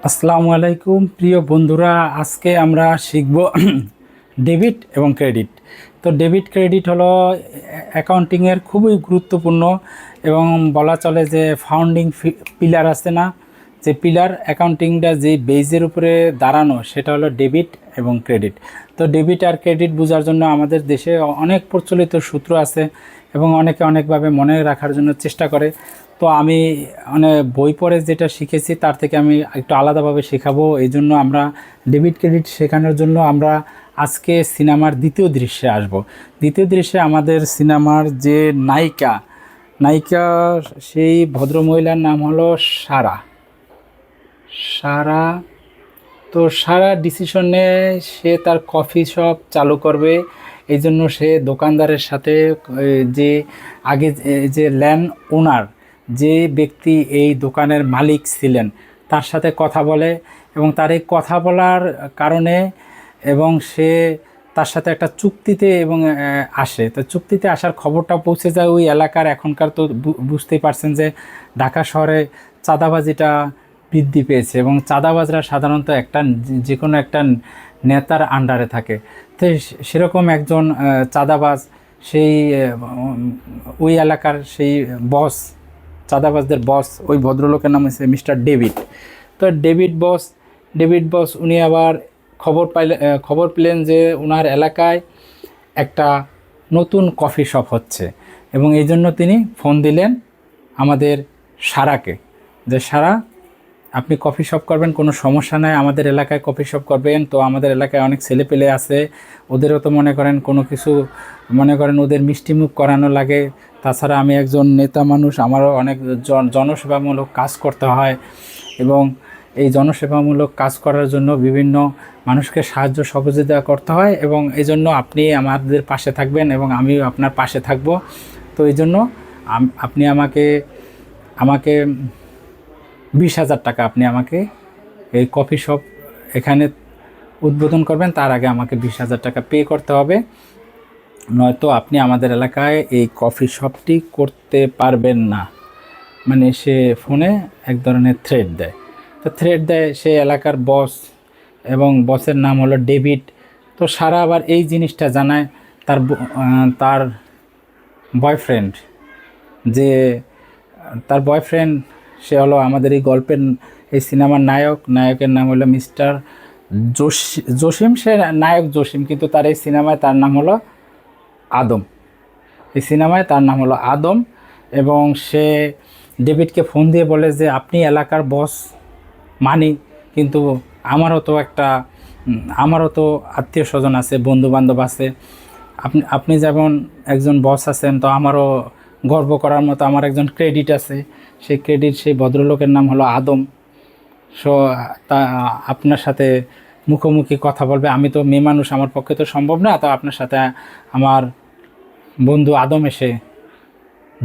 আসসালামু আলাইকুম প্রিয় বন্ধুরা, আজকে আমরা শিখব ডেবিট এবং ক্রেডিট। তো ডেবিট ক্রেডিট হলো অ্যাকাউন্টিংয়ের খুবই গুরুত্বপূর্ণ এবং বলা চলে যে ফাউন্ডিং পিলার আছে না, যে পিলার অ্যাকাউন্টিংটা যে বেজের উপরে দাঁড়ানো সেটা হলো ডেবিট এবং ক্রেডিট। তো ডেবিট আর ক্রেডিট বোঝার জন্য আমাদের দেশে অনেক প্রচলিত সূত্র আছে এবং অনেকে অনেকভাবে মনে রাখার জন্য চেষ্টা করে। তো আমি বই পড়ে যেটা শিখেছি তার থেকে আমি একটু আলাদাভাবে শেখাবো। এই জন্য আমরা ডেবিট ক্রেডিট শেখানোর জন্য আমরা আজকে সিনেমার দ্বিতীয় দৃশ্যে আসব। দ্বিতীয় দৃশ্যে আমাদের সিনেমার যে নায়িকা সেই ভদ্রমহিলার নাম হলো সারা। সারা তো সারা ডিসিশন নেয় সে তার কফি শপ চালু করবে। এই জন্য সে দোকানদারের সাথে যে আগে যে ল্যান্ড ওনার, যে ব্যক্তি এই দোকানের মালিক ছিলেন, তার সাথে কথা বলে এবং তার এই কথা বলার কারণে এবং সে তার সাথে একটা চুক্তিতে এবং আসে। তো চুক্তিতে আসার খবরটা পৌঁছে যায় ওই এলাকার। এখনকার তো বুঝতেই পারছেন যে ঢাকা শহরে চাঁদাবাজিটা বৃদ্ধি পেয়েছে এবং চাঁদাবাজরা সাধারণত যে কোনো একটা নেতার আন্ডারে থাকে। তো সেরকম একজন চাঁদাবাজ সেই ওই এলাকার সেই বস, চাঁদাবাজদের বস, ওই ভদ্রলোকের নাম হচ্ছে মিস্টার ডেভিড। তো ডেভিড বস উনি আবার খবর পেলেন যে ওনার এলাকায় একটা নতুন কফি শপ হচ্ছে এবং এই জন্য তিনি ফোন দিলেন আমাদের সারাকে, যে সারা, আপনি কফি শপ করবেন, কোনো সমস্যা নাই, আমাদের এলাকায় কফি শপ করবেন। তো আমাদের এলাকায় অনেক ছেলেপেলে আছে, ওদেরও তো মনে করেন কোনো কিছু ওদের মিষ্টিমুখ করানো লাগে। তাছাড়া আমি একজন নেতা মানুষ, আমারও অনেক জনসেবামূলক কাজ করতে হয় এবং এই জনসেবামূলক কাজ করার জন্য বিভিন্ন মানুষকে সাহায্য সহযোগিতা করতে হয় এবং এই জন্য আপনি আমাদের পাশে থাকবেন এবং আমিও আপনার পাশে থাকব। তো এই জন্য আপনি আমাকে 20,000 টাকা আপনি আমাকে এই কফি শপ এখানে উদ্বোধন করবেন, তার আগে আমাকে 20,000 টাকা পে করতে হবে, নয়তো আপনি আমাদের এলাকায় এই কফি শপটি করতে পারবেন না। মানে সে ফোনে এক ধরনের থ্রেট দেয়। তো থ্রেট দেয় সে এলাকার বস এবং বসের নাম হলো ডেভিড। তো সারা আবার এই জিনিসটা জানায় তার বয়ফ্রেন্ড, যে তার বয়ফ্রেন্ড সে হলো আমাদের এই গল্পের, এই সিনেমার নায়কের নাম হলো মিস্টার জসিম। সে নায়ক জসিম, কিন্তু তার এই সিনেমায় তার নাম হলো আদম। এই সিনেমায় তার নাম হলো আদম এবং সে ডেভিডকে ফোন দিয়ে বলে যে আপনি এলাকার বস মানি, কিন্তু আমারও তো আত্মীয় স্বজন আছে, বন্ধুবান্ধব আছে। আপনি যেমন একজন বস আছেন, তো আমারও গর্ব করার মতো আমার একজন ক্রেডিট আছে। সেই ভদ্রলোকের নাম হলো আদম। সো তা আপনার সাথে মুখোমুখি কথা বলবে। আমি তো মেয়ে মানুষ, আমার পক্ষে তো সম্ভব না, তো আপনার সাথে আমার বন্ধু আদম এসে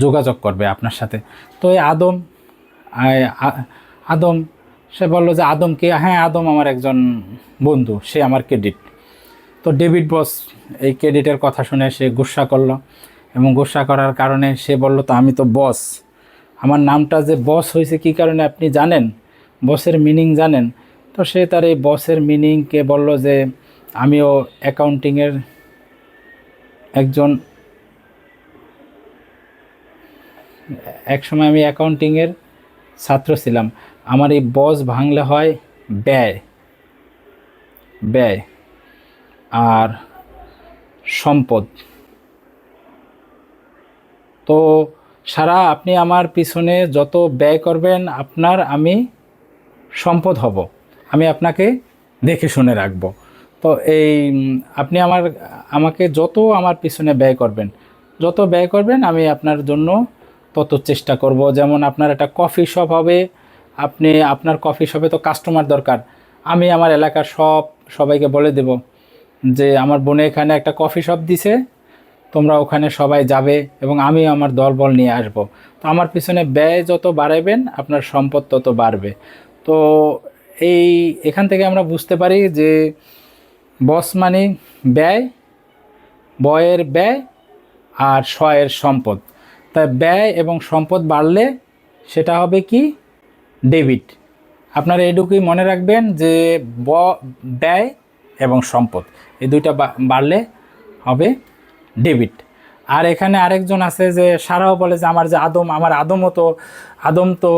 যোগাযোগ করবে আপনার সাথে। তো এই আদম সে বলল যে আদমকে, হ্যাঁ আদম আমার একজন বন্ধু, সে আমার ক্রেডিট। তো ডেভিড বস এই ক্রেডিটের কথা শুনে সে গুসা করলো এবং গুসা করার কারণে সে বলল, তো আমি তো বস, আমার নামটা যে বস হয়েছে কী কারণে আপনি জানেন, বসের মিনিং জানেন? তো সে তার এই বসের মিনিংকে বলল যে আমিও অ্যাকাউন্টিংয়ের একসময় আমি অ্যাকাউন্টিংয়ের ছাত্র ছিলাম। আমার এই বস ভাঙলে হয় ব্যয়, আর সম্পদ। তো সারা আপনি আমার পিছনে যত ব্যয় করবেন আমি সম্পদ হব, আমি আপনাকে দেখে শুনে রাখব। তো এই আপনি আমাকে যত আমার পিছনে যত ব্যয় করবেন আমি আপনার জন্য তত চেষ্টা করব। যেমন আপনার একটা কফি শপ হবে, আপনার কফি শপে তো কাস্টমার দরকার। আমি আমার এলাকার সবাইকে বলে দেব যে আমার বোনে এখানে একটা কফি শপ দিছে, তোমরা ওখানে সবাই যাবে এবং আমি আমার দলবল নিয়ে আসব। তো আমার পিছনে ব্যয় যত বাড়াবেন আপনার সম্পদ তত বাড়বে। তো এখান থেকে আমরা বুঝতে পারি যে বস মানে ব্যয়, বয়ের ব্যয় আর শয়ের সম্পদ। তাই ব্যয় এবং সম্পদ বাড়লে সেটা হবে কি, ডেবিট, আপনারা এটুকুই মনে রাখবেন যে ব্যয় এবং সম্পদ এই দুইটা বাড়লে হবে ডেবিট। আর এখানে আরেকজন আছে যে সারাও বলে যে আমার যে আমার আদম তো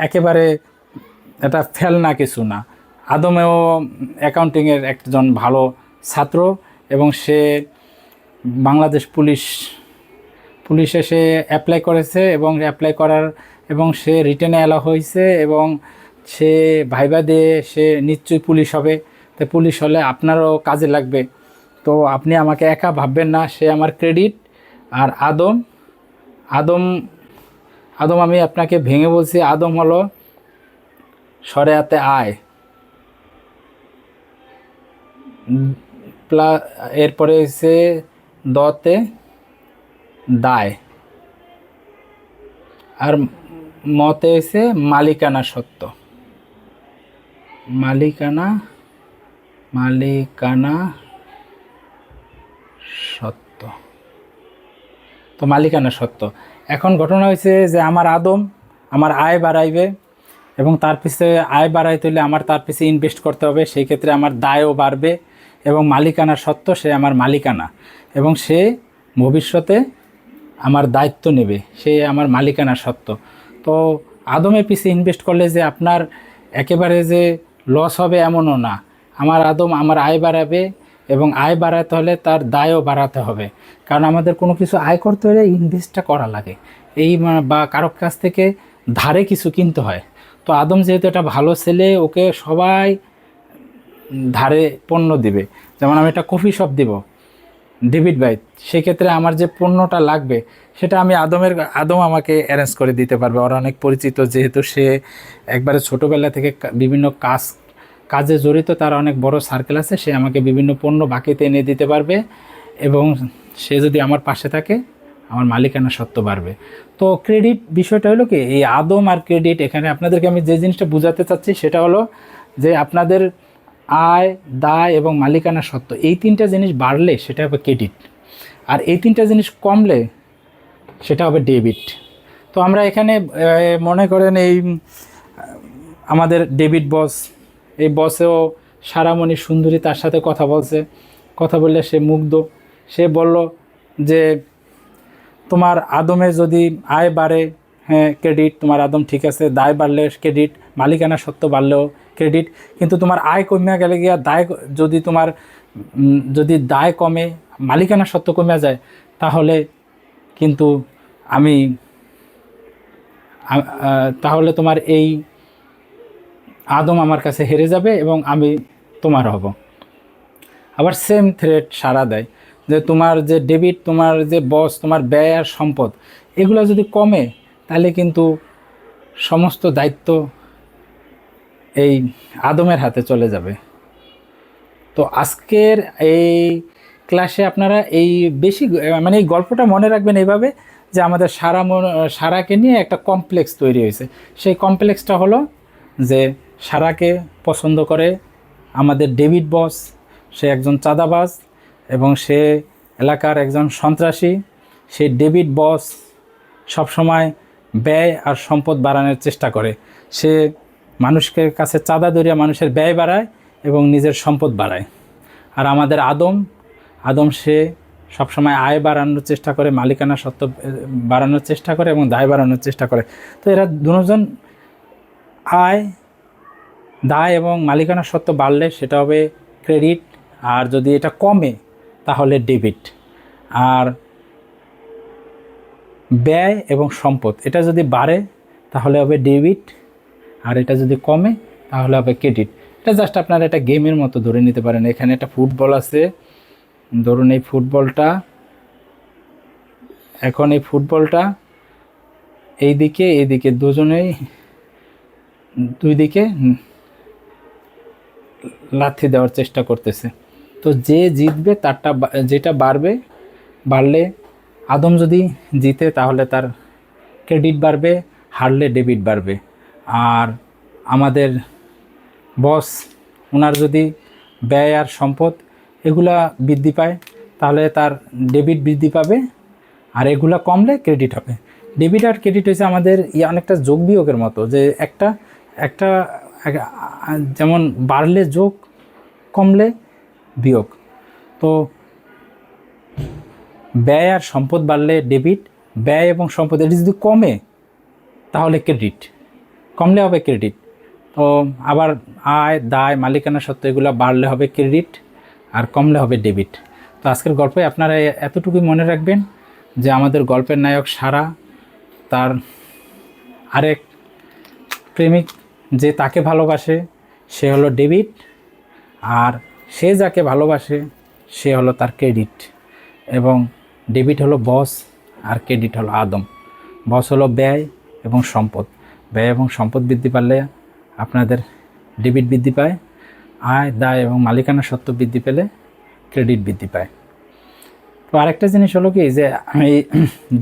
একেবারে এটা ফেলনা কিছু না। আদমেও অ্যাকাউন্টিংয়ের একজন ভালো ছাত্র এবং সে বাংলাদেশ পুলিশে সে অ্যাপ্লাই করেছে এবং অ্যাপ্লাই করার এবং সে রিটেনে এলা হয়েছে এবং সে ভাইবা দিয়ে সে নিশ্চয়ই পুলিশ হবে। তো পুলিশ হলে আপনারও কাজে লাগবে। তো আপনি আমাকে একা ভাববেন না, সে আমার ক্রেডিট। আর আদম আমি আপনাকে ভেঙে বলছি, আদম হলো সরেয়াতে আয় এরপরে হচ্ছে দতে দায় আর মতে হচ্ছে মালিকানা সত্য। মালিকানা সত্য। তো মালিকানা সত্য। এখন ঘটনা হয়েছে যে আমার আয় বাড়াইবে এবং তার পিছনে আয় বাড়াইতে হলে আমার তার পিছনে ইনভেস্ট করতে হবে, সেই ক্ষেত্রে আমার দায়ও বাড়বে এবং মালিকানা সত্ত্ব সে আমার মালিকানা এবং সে ভবিষ্যতে আমার দায়িত্ব নেবে, সে আমার মালিকানা সত্ত্ব। তো আদমের পিছিয়ে ইনভেস্ট করলে যে আপনার একেবারে যে লস হবে এমনও না। আমার আয় বাড়াবে এবং আয় বাড়াতে হলে তার দায়ও বাড়াতে হবে, কারণ আমাদের কোনো কিছু আয় করতে হলে ইনভেস্টটা করা লাগে বা কারোর কাছ থেকে ধারে কিছু কিনতে হয়। তো আদম যেহেতু একটা ভালো ছেলে, ওকে সবাই ধারে পণ্য দিবে। যেমন আমি একটা কফি শপ দিব ডেবিট বাই, সেক্ষেত্রে আমার যে পণ্যটা লাগবে সেটা আমি আদম আমাকে অ্যারেঞ্জ করে দিতে পারবে। ওর অনেক পরিচিত, যেহেতু সে একবারে ছোটোবেলা থেকে বিভিন্ন কাজে জড়িত, তার অনেক বড় সার্কেল আছে, সে আমাকে বিভিন্ন পণ্য বাকিতে এনে দিতে পারবে এবং সে যদি আমার পাশে থাকে আমার মালিকানা সত্ত্ব বাড়বে। তো ক্রেডিট বিষয়টা হলো কি, এই আদম আর ক্রেডিট, এখানে আপনাদেরকে আমি যে জিনিসটা বোঝাতে চাচ্ছি সেটা হলো যে আপনাদের আয়, দায় এবং মালিকানা সত্ত্ব এই তিনটা জিনিস বাড়লে সেটা হবে ক্রেডিট, আর এই তিনটা জিনিস কমলে সেটা হবে ডেবিট। তো আমরা এখানে মনে করেন এই আমাদের ডেবিট বস, এই বসেও সারামণি সুন্দরী তার সাথে কথা বললে সে মুগ্ধ। সে বলল যে তোমার আদমে যদি আয় বাড়ে, হ্যাঁ ক্রেডিট, তোমার আদম ঠিক আছে, দায় বাড়লে ক্রেডিট, মালিকানা সত্ত্ব বাড়লেও ক্রেডিট। কিন্তু তোমার আয় কমে গেলে গিয়া যদি দায় কমে, মালিকানা সত্ত্ব কমে যায়, তাহলে কিন্তু তাহলে তোমার এই আদম আমার কাছে হেরে যাবে এবং আমি তোমার হব। আবার সেম থ্রেড সাড়া দেয় যে তোমার যে ডেবিট, তোমার যে বস, তোমার ব্যয় আর সম্পদ এগুলো যদি কমে, তাহলে কিন্তু সমস্ত দায়িত্ব এই আদমের হাতে চলে যাবে। তো আজকের এই ক্লাসে আপনারা এই এই গল্পটা মনে রাখবেন এইভাবে যে আমাদের সারাকে নিয়ে একটা কমপ্লেক্স তৈরি হয়েছে। সেই কমপ্লেক্সটা হলো যে সারাকে পছন্দ করে আমাদের ডেভিড বস, সে একজন চাঁদাবাজ এবং সে এলাকার একজন সন্ত্রাসী। সে ডেভিড বস সবসময় ব্যয় আর সম্পদ বাড়ানোর চেষ্টা করে। সে মানুষের কাছে চাঁদা ধরিয়া মানুষের ব্যয় বাড়ায় এবং নিজের সম্পদ বাড়ায়। আর আমাদের আদম সে সবসময় আয় বাড়ানোর চেষ্টা করে, মালিকানা সত্ত্ব বাড়ানোর চেষ্টা করে এবং দায় বাড়ানোর চেষ্টা করে। তো এরা দুজন দায় এবং মালিকানা সত্ত্ব বাড়লে সেটা হবে ক্রেডিট, আর যদি এটা কমে তাহলে ডেবিট। আর ব্যয় এবং সম্পদ এটা যদি বাড়ে তাহলে হবে ডেবিট, আর এটা যদি কমে তাহলে হবে ক্রেডিট। এটা জাস্ট আপনারা একটা গেমের মতো ধরে নিতে পারেন। এখানে একটা ফুটবল আছে, ধরুন এই ফুটবলটা এইদিকে দুজনেই দুই দিকে লাথি দেওয়ার চেষ্টা করতেছে। তো যে জিতবে তারটা যেটা বাড়লে আদম যদি জিতে তাহলে তার ক্রেডিট বাড়বে, হারলে ডেবিট বাড়বে। আর আমাদের বস, ওনার যদি ব্যয় আর সম্পদ এগুলা বৃদ্ধি পায় তাহলে তার ডেবিট বৃদ্ধি পাবে, আর এগুলা কমলে ক্রেডিট হবে। ডেবিট আর ক্রেডিট হচ্ছে আমাদের অনেকটা যোগ বিয়োগের মতো, যে একটা যেমন বাড়লে যোগ, কমলে বিয়োগ। তো ব্যয় আর সম্পদ বাড়লে ডেবিট, ব্যয় এবং সম্পদ এটি যদি কমে তাহলে ক্রেডিট, কমলে হবে ক্রেডিট। তো আবার আয়, দায়, মালিকানা সত্ত্ব এগুলো বাড়লে হবে ক্রেডিট আর কমলে হবে ডেবিট। তো আজকের গল্পে আপনারা এতটুকুই মনে রাখবেন যে আমাদের গল্পের নায়ক সারা, তার আরেক প্রেমিক যে তাকে ভালোবাসে সে হলো ডেবিট, আর সে যাকে ভালোবাসে সে হলো তার ক্রেডিট। এবং ডেবিট হলো বস আর ক্রেডিট হলো আদম। বস হলো ব্যয় এবং সম্পদ। ব্যয় এবং সম্পদ বৃদ্ধি পারলে আপনাদের ডেবিট বৃদ্ধি পায়, আয়, দায় এবং মালিকানা সত্ত্ব বৃদ্ধি পেলে ক্রেডিট বৃদ্ধি পায়। তো আরেকটা জিনিস হলো কি যে এই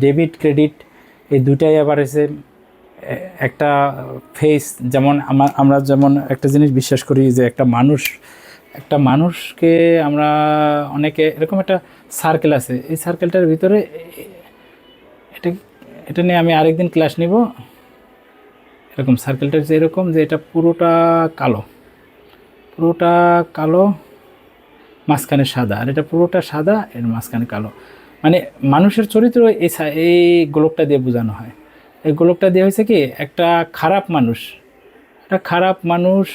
ডেবিট ক্রেডিট এই দুটাই আবার এসে একটা ফেস, যেমন আমরা যেমন একটা জিনিস বিশ্বাস করি যে একটা মানুষকে আমরা অনেকে এরকম একটা সার্কেল আছে, এই সার্কেলটার ভিতরে এটা নিয়ে আমি আরেকদিন ক্লাস নিব। এরকম সার্কেলটা যে এরকম যে এটা পুরোটা কালো মাঝখানে সাদা, আর এটা পুরোটা সাদা এর মাঝখানে কালো। মানে মানুষের চরিত্র এই গোলকটা দিয়ে বোঝানো হয়। এই গোলকটা দিয়ে হয়েছে কি, একটা খারাপ মানুষ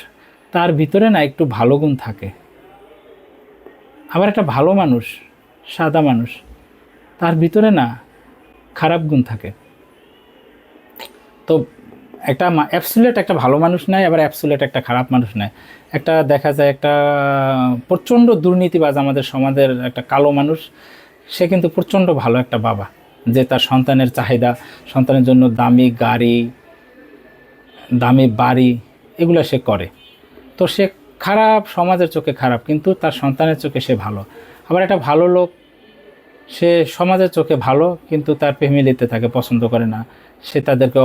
তার ভিতরে না একটু ভালো গুণ থাকে, আবার একটা ভালো মানুষ, সাদা মানুষ, তার ভিতরে না খারাপ গুণ থাকে। তো একটা অ্যাবসুলেট একটা ভালো মানুষ নাই, আবার অ্যাবসুলেট একটা খারাপ মানুষ নাই। একটা দেখা যায় একটা প্রচণ্ড দুর্নীতিবাজ আমাদের সমাজের একটা কালো মানুষ, সে কিন্তু প্রচণ্ড ভালো একটা বাবা, যে তার সন্তানের চাহিদা, সন্তানের জন্য দামি গাড়ি, দামি বাড়ি এগুলো সে করে। তো সে খারাপ, সমাজের চোখে খারাপ, কিন্তু তার সন্তানের চোখে সে ভালো। আবার একটা ভালো লোক, সে সমাজের চোখে ভালো কিন্তু তার ফ্যামিলিতে তাকে পছন্দ করে না, সে তাদেরকে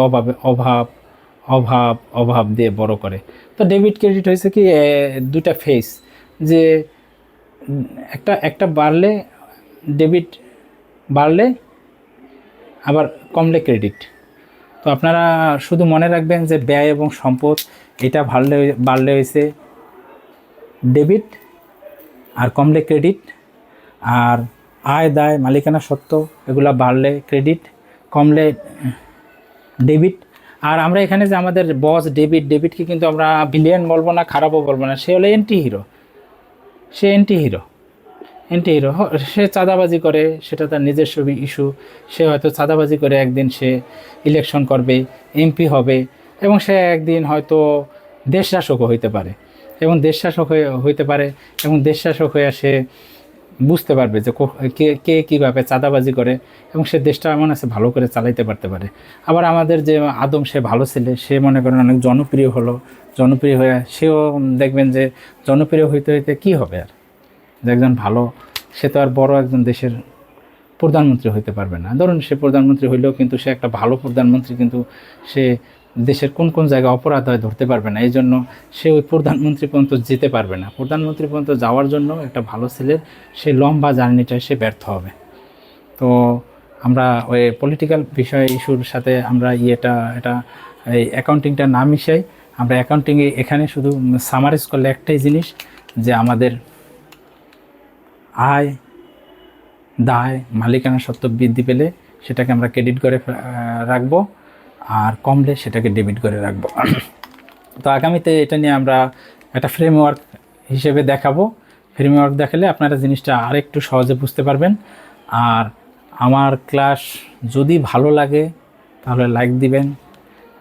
অভাব দিয়ে বড় করে। তো ডেবিট ক্রেডিট হয়েছে কি দুটা ফেস, যে একটা বাড়লে ডেবিট, বাড়লে আবার কমলে ক্রেডিট। তো আপনারা শুধু মনে রাখবেন যে ব্যয় এবং সম্পদ এটা বাড়লে হয়েছে ডেবিট আর কমলে ক্রেডিট, আর আয়, দায়, মালিকানা সত্ত্ব এগুলো বাড়লে ক্রেডিট, কমলে ডেবিট। আর আমরা এখানে যে আমাদের বস ডেবিটকে কিন্তু আমরা ভিলেন বলবো না, খারাপও বলবো না, সে হলো অ্যান্টি হিরো। সে চাঁদাবাজি করে, সেটা তার নিজস্ব ইস্যু। সে হয়তো চাঁদাবাজি করে একদিন সে ইলেকশন করবে, এমপি হবে, এবং সে একদিন হয়তো দেশ শাসকও হইতে পারে, এবং দেশ শাসক হয়ে সে বুঝতে পারবে যে কে কীভাবে চাঁদাবাজি করে, এবং সে দেশটা এমন আছে ভালো করে চালাইতে পারে। আবার আমাদের যে আদম, সে ভালো ছেলে, সে মনে করেন অনেক জনপ্রিয় হয়ে সেও দেখবেন যে জনপ্রিয় হইতে কী হবে, আর যে একজন ভালো, সে তো আর বড় একজন দেশের প্রধানমন্ত্রী হইতে পারবে না। ধরুন সে প্রধানমন্ত্রী হইলেও কিন্তু সে একটা ভালো প্রধানমন্ত্রী, কিন্তু সে দেশের কোন জায়গায় অপরাধ হয় ধরতে পারবে না, এই জন্য সে ওই প্রধানমন্ত্রী পর্যন্ত যেতে পারবে না। প্রধানমন্ত্রী পর্যন্ত যাওয়ার জন্য একটা ভালো ছেলের সেই লম্বা জার্নিটায় সে ব্যর্থ হবে। তো আমরা ওই পলিটিক্যাল বিষয় ইস্যুর সাথে আমরা এটা এই অ্যাকাউন্টিংটা না মিশাই। আমরা অ্যাকাউন্টিংয়ে এখানে শুধু সামারাইজ করলে একটাই জিনিস, যে আমাদের আয়, দায়, মালিকানা সত্ত্ব বৃদ্ধি পেলে সেটাকে আমরা ক্রেডিট করে রাখবো, আর কমলে সেটাকে ডেবিট করে রাখবো। তো আগামীতে এটা নিয়ে আমরা একটা ফ্রেমওয়ার্ক হিসেবে দেখাবো। ফ্রেমওয়ার্ক দেখালে আপনারা জিনিসটা আরেকটু সহজে বুঝতে পারবেন। আর আমার ক্লাস যদি ভালো লাগে তাহলে লাইক দিবেন,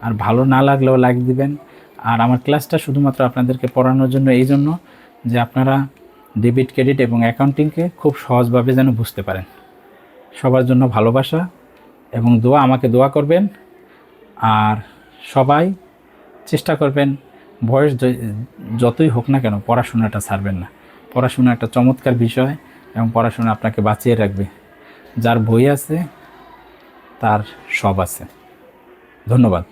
আর ভালো না লাগলেও লাইক দিবেন। আর আমার ক্লাসটা শুধুমাত্র আপনাদেরকে পড়ানোর জন্য, এই জন্য যে আপনারা ডেবিট, ক্রেডিট এবং অ্যাকাউন্টিংকে খুব সহজভাবে যেন বুঝতে পারেন। সবার জন্য ভালোবাসা এবং দোয়া, আমাকে দোয়া করবেন। আর সবাই চেষ্টা করবেন, বয়স যতই হোক না কেন পড়াশোনাটা ছাড়বেন না। পড়াশোনা একটা চমৎকার বিষয়, এবং পড়াশোনা আপনাকে বাঁচিয়ে রাখবে। যার বই আছে তার সব আছে। ধন্যবাদ।